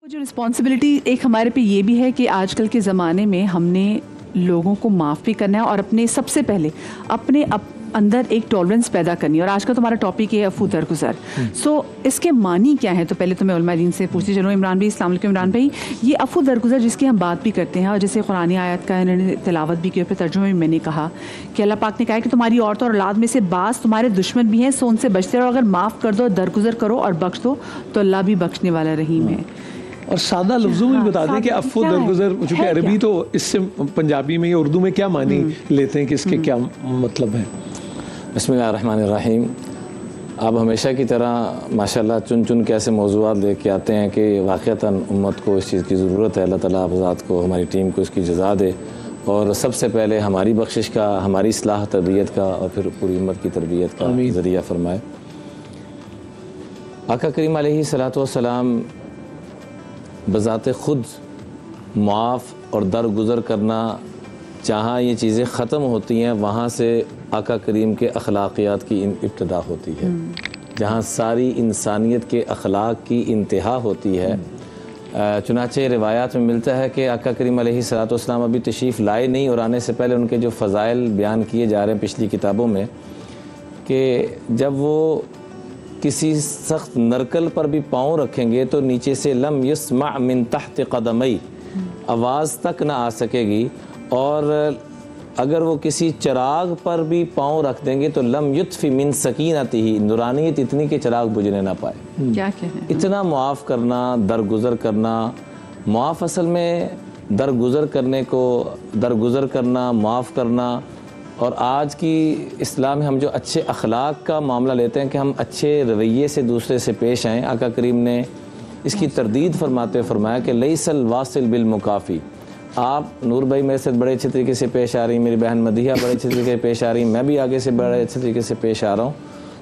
जो रिस्पॉन्सिबिलिटी एक हमारे पे ये भी है कि आजकल के ज़माने में हमने लोगों को माफ़ भी करना है और अपने सबसे पहले अपने अंदर एक टॉलरेंस पैदा करनी है। और आज का तुम्हारा टॉपिक है अफू दरगुजर। सो इसके मानी क्या है? तो पहले तो मैं उलमा दीन से पूछती चलूँ। इमरान भाई, अस्सलाम वालेकुम। इमरान भाई, ये अफू दरगुजर जिसकी हम बात भी करते हैं और जैसे कुरानी आयत का इन्होंने तिलावत भी की और फिर तर्जुमे में मैंने कहा कि अल्लाह पाक ने कहा कि तुम्हारी औरत और औलाद में से बास तुम्हारे दुश्मन भी हैं, सो उनसे बचते रहो। अगर माफ़ कर दो, दरगुजर करो और बख्श दो तो अल्लाह भी बख्शने वाला रहीम है। और सादा लफ्ज़ों में बता दें कि अफ़्फ़ु दरगुज़र, चूँकि अरबी तो इससे पंजाबी में या उर्दू में क्या मानी लेते हैं कि इसके क्या मतलब है? बिस्मिल्लाहिर्रहमानिर्रहीम। आप हमेशा की तरह माशाल्लाह चुन चुन के ऐसे मौज़ूआत लेके आते हैं कि वाक़अतन उम्मत को इस चीज़ की ज़रूरत है। अल्लाह ताला आप ज़ात को, हमारी टीम को इसकी जज़ा दे और सबसे पहले हमारी बख्शिश का, हमारी इस्लाह तरबियत का और फिर पूरी उम्मत की तरबियत का ज़रिया फ़रमाए। आका करीम अलैहिस्सलातु वस्सलाम बज़ाते ख़ुद मुआफ़ और दरगुज़र करना, जहाँ ये चीज़ें ख़त्म होती हैं वहाँ से आका करीम के अखलाक़ियात की इब्तिदा होती है। जहाँ सारी इंसानियत के अखलाक की इंतहा होती है। चुनाचे रिवायात में मिलता है कि आका करीम अलैहिस्सलातु वस्सलाम अभी तशरीफ़ लाए नहीं और आने से पहले उनके जो फ़ज़ाइल बयान किए जा रहे हैं पिछली किताबों में, कि जब वो किसी सख्त नरकल पर भी पाँव रखेंगे तो नीचे से लम यस्मा मिन तहत कदमई, आवाज़ तक ना आ सकेगी। और अगर वो किसी चिराग पर भी पाँव रख देंगे तो लम युत्फ़ी मिन सकीनतिही, नूरानियत इतनी कि चिराग बुझने ना पाए। क्या कहें? इतना मुआफ़ करना, दरगुज़र करना। मुआफ़ असल में दरगुज़र करने को, दरगुज़र करना, मुआफ़ करना। और आज की इस्लाम में हम जो अच्छे अखलाक का मामला लेते हैं कि हम अच्छे रवैये से दूसरे से पेश आएँ, आका करीम ने इसकी तरदीद फरमाते फरमाया कि लैसल वासिल बिल मुकाफ़ी। आप नूर भाई मेरे से बड़े अच्छे तरीके से पेश आ रही, मेरी बहन मदीहा बड़े अच्छे तरीके से पेश आ रही, मैं भी आगे से बड़े अच्छे तरीके से पेश आ रहा हूँ।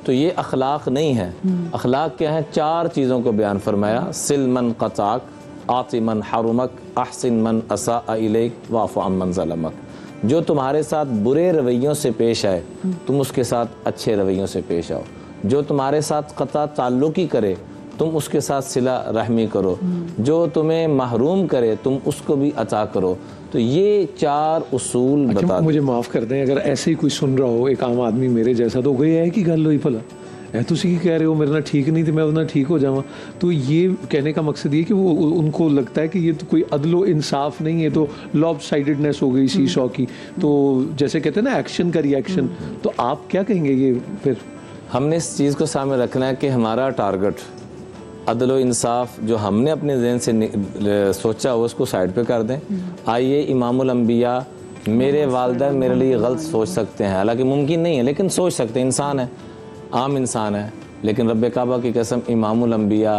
तो ये अखलाक नहीं है। अखलाक क्या है? 4 चीज़ों को बयान फरमाया। सिल मन क़ताक, आति मन हरुमक, अहसिन मन असाअ इलैक, वाफ़ु अम्मन ज़लमक। जो तुम्हारे साथ बुरे रवैयों से पेश आए तुम उसके साथ अच्छे रवैयों से पेश आओ। जो तुम्हारे साथ क़ता ताल्लुक़ी करे तुम उसके साथ सिला रहमी करो। जो तुम्हें महरूम करे तुम उसको भी अता करो। तो ये 4 उसूल बता। मुझे माफ़ कर दें, अगर ऐसे ही कोई सुन रहा हो, एक आम आदमी मेरे जैसा, तो गई है कि गल हुई भला है तुसी कह रहे हो मेरे ना ठीक नहीं थी, मैं उतना ठीक हो जाऊँ। तो ये कहने का मकसद ये कि वो उनको लगता है कि ये तो कोई अदलो इंसाफ नहीं है, तो लॉब साइडेडनेस हो गई सी शॉ की। तो जैसे कहते हैं ना एक्शन का रिएक्शन, तो आप क्या कहेंगे? ये फिर हमने इस चीज़ को सामने रखना है कि हमारा टारगेट अदलो इंसाफ जो हमने अपने ज़हन से सोचा हो उसको साइड पे कर दें। आइए इमामुल अंबिया, मेरे वालिदैन मेरे लिए गलत सोच सकते हैं, हालांकि मुमकिन नहीं है लेकिन सोच सकते हैं, इंसान है, आम इंसान है। लेकिन रब्बे काबा की कसम, इमामुल अंबिया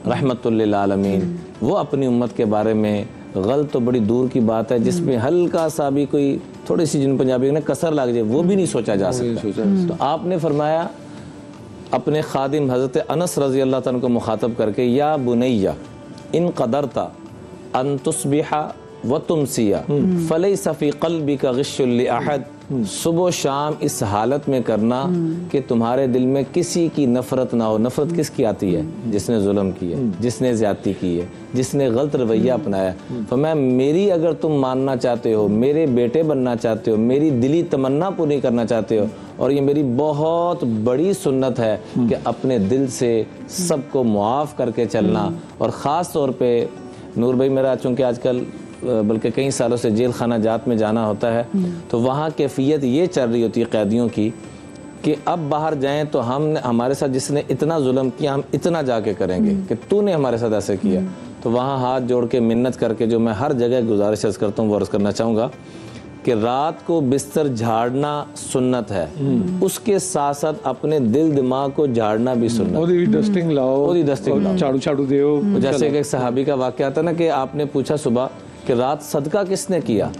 रहमतुल लिल आलमीन, वो अपनी उम्मत के बारे में गलत तो बड़ी दूर की बात है, जिसमें हल्का सा भी कोई थोड़ी सी, जिन पंजाबी ने कसर लग जाए, वो भी नहीं सोचा जा सकता। तो आपने फरमाया अपने खादिम हज़रत अनस रज़ी अल्लाह तआला को मुखातब करके, या बुनैया इन क़दरता अन तुस्बिहा व तुमसिया फलैसा फ़ी क़ल्बिका ग़िश्शुन लिअहद। सुबह शाम इस हालत में करना कि तुम्हारे दिल में किसी की नफ़रत ना हो। नफ़रत किसकी आती है? जिसने जुल्म किया, जिसने ज़्यादती की है, जिसने गलत रवैया अपनाया। फरमाया मेरी अगर तुम मानना चाहते हो, मेरे बेटे बनना चाहते हो, मेरी दिली तमन्ना पूरी करना चाहते हो, और ये मेरी बहुत बड़ी सुन्नत है कि अपने दिल से सबको मुआफ़ करके चलना। और ख़ास तौर पे नूर भाई, मेरा चूँकि आजकल बल्कि कई सालों से जेल खाना जात में जाना होता है, तो वहाँ कैफियत ये चल रही होती है कैदियों की कि अब बाहर जाएं तो हम, हमारे साथ जिसने इतना जुल्म किया हम इतना जाके करेंगे कि तूने हमारे साथ ऐसे किया। तो वहाँ हाथ जोड़ के मिन्नत करके, जो मैं हर जगह गुजारिश करता हूँ वो अर्ज़ करना चाहूँगा कि रात को बिस्तर झाड़ना सुन्नत है, उसके साथ साथ अपने दिल दिमाग को झाड़ना भी सुन्नत है। डस्टिंग लाओ, झाड़ू झाड़ू दो। जैसे कि एक सहाबी का वाक़या था ना कि आपने पूछा सुबह कि रात सदका किसने किया,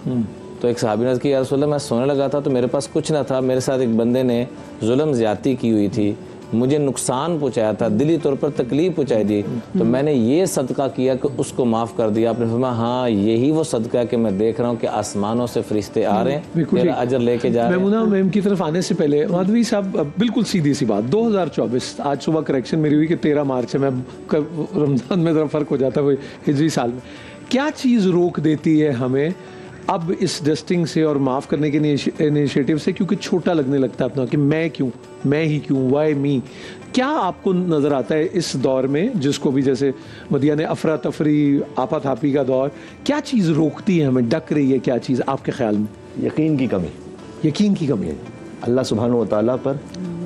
तो एक सहाबी ने कहा या रसूल अल्लाह, मैं सोने लगा था तो मेरे पास कुछ ना था, मेरे साथ एक बंदे ने जुल्म ज़्यादती की हुई थी, مجھے نقصان پہنچایا تھا, دلی طور پر تکلیف پہنچائی دی, تو میں نے یہ صدقہ کیا کہ اس کو معاف کر دیا. آپ نے فرمایا ہاں یہی وہ صدقہ ہے کہ میں دیکھ رہا ہوں کہ آسمانوں سے فرشتے آ رہے ہیں تیرا اجر لے کے جا رہے ہیں. میمونہ میم کی طرف آنے سے پہلے مادھوی صاحب بالکل سیدھی سی بات, 2024 آج صبح کریکشن میری ہوئی کہ 13 مارچ ہے, میں رمضان میں ذرا فرق ہو جاتا ہے وہ ہجری سال میں. کیا چیز روک دیتی ہے ہمیں اب اس ڈسٹنگ سے اور معاف کرنے کے انیشیٹو سے, کیونکہ چھوٹا لگنے لگتا ہے اپنا کہ میں کیوں, میں ہی کیوں, وائی می. کیا آپ کو نظر آتا ہے اس دور میں جس کو بھی جیسے مدیہ نے افراتفری آپا تھاپی کا دور, کیا چیز روکتی ہے ہمیں, ڈک رہی ہے کیا چیز آپ کے خیال میں؟ یقین کی کمی. یقین کی کمی, اللہ سبحانہ و تعالیٰ پر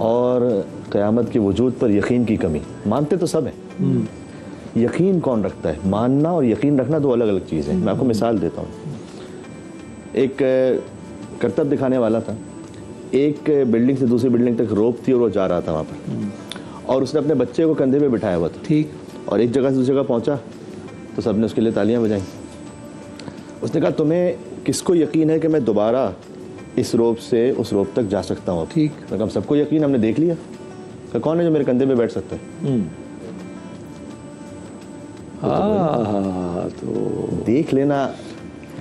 اور قیامت کے وجود پر یقین کی کمی. مانتے تو سب ہیں, یقین کون رکھتا ہے؟ ماننا اور یقین رکھنا دو الگ الگ چیزیں. میں آپ کو مثال دیتا ہوں. ایک کرتب دکھانے والا تھا, ایک بلڈنگ سے دوسری بلڈنگ تک روپ تھی اور وہ جا رہا تھا وہاں پر, اور اس نے اپنے بچے کو کندھے پہ بٹھایا ہوا تھا. ٹھیک. اور ایک جگہ سے دوسری جگہ پہنچا تو سب نے اس کے لیے تالیاں بجائیں. اس نے کہا تمہیں کس کو یقین ہے کہ میں دوبارہ اس روپ سے اس روپ تک جا سکتا ہوں؟ ٹھیک. میں کہا سب کو یقین, ہم نے دیکھ لیا. کہ کون ہے جو میرے کندھے پہ بیٹھ سکتا ہے؟ تو دیکھ لینا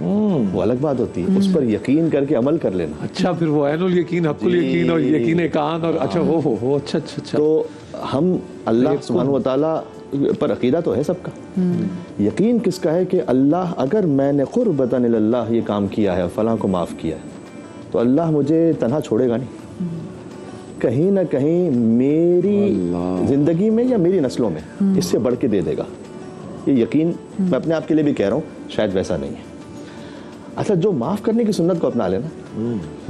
وہ الگ بات ہوتی ہے, اس پر یقین کر کے عمل کر لینا. اچھا, پھر وہ عین الیقین, حق الیقین اور یقین کان, اور اچھا ہو اچھا اچھا اچھا. تو ہم اللہ سبحانہ و تعالیٰ پر عقیدہ تو ہے سب کا, یقین کس کا ہے کہ اللہ اگر میں نے قربتاً اللہ یہ کام کیا ہے اور فلاں کو معاف کیا ہے تو اللہ مجھے تنہا چھوڑے گا نہیں, کہیں نہ کہیں میری زندگی میں یا میری نسلوں میں اس سے بڑھ کے دے دے گا. یہ یقین میں اپنے آپ کے لیے بھی کہہ رہا ہوں, شاید ویسا نہیں ہے. اچھا, جو معاف کرنے کی سنت کو اپنا لینا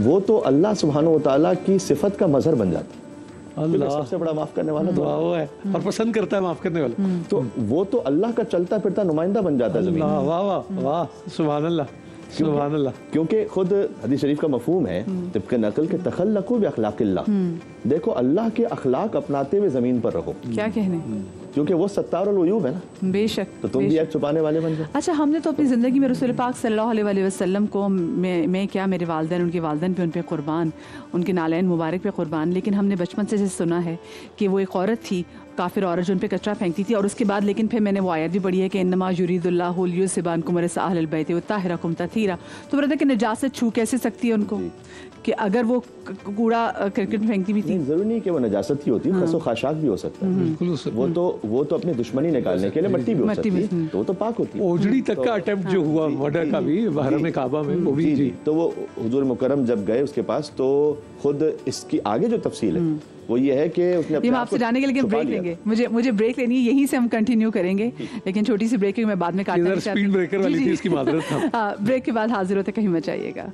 وہ تو اللہ سبحانہ و تعالیٰ کی صفت کا مظہر بن جاتا ہے. اللہ سب سے بڑا معاف کرنے والا تو وہ ہے اور پسند کرتا ہے معاف کرنے والا, تو وہ تو اللہ کا چلتا پھرتا نمائندہ بن جاتا ہے زمین. واہ واہ واہ, سبحان اللہ سبحان اللہ. کیونکہ خود حدیث شریف کا مفہوم ہے طبق نقل کہ تخلقوا باخلاق اللہ, دیکھو اللہ کے اخلاق اپناتے ہوئے زمین پر رہو. کیا کہنے, کیونکہ وہ ستار العیوب ہے نا. بے شک. تو تم بھی ایک چھپانے والے بن جاؤ. اچھا, ہم نے تو اپنی زندگی میں رسول پاک صلی اللہ علیہ وسلم کو, میں کیا میرے والدین, ان کے والدین پہ ان پہ قربان, ان کے نالین مبارک پہ قربان, لیکن ہم نے بچپن سے سنا ہے کہ وہ ایک عورت تھی, کافر عورت جو ان پہ کچرا پھینکتی تھی, اور اس کے بعد لیکن پھر میں نے وہ آیت بھی پڑھی ہے کہ انما یرید اللہ لیذھب عنکم الرجس اہل البیت ویطہرکم تطہیرا. تو برادر کہ نجاست چھو کیسے سکتی ہے ان کو, کہ اگر وہ کوڑا کرکٹ پھینکتی بھی تھی؟ ضروری نہیں کہ وہ نجاست ہی ہوتی ہے, خس و خاشاک بھی ہو سکتا ہے. وہ تو اپنی دشمنی نکالنے کے لیے مٹی بھی ہو سکتی ہے, تو وہ تو پاک ہوتی ہے. اوجڑی تک کا اٹیمپٹ جو ہوا مرڈر کا بھی حرم کعبہ میں, وہ بھی جی. تو وہ حضور مکرم جب گئے اس کے پاس تو خود اس کی آگے جو تفصیل ہے وہ یہ ہے کہ اس نے یہ آپ سے جانے کے لیے بریک لیں گے, مجھے بریک لینی ہے, یہیں سے ہم کنٹینیو کریں گے, لیکن چھوٹی سی بریک میں بعد میں کاٹنا چاہتی ہوں. اسپیڈ بریکر والی تھی, اس کی معذرت. بریک کے بعد حاضر ہوتے, کہیں مت جائیے گا.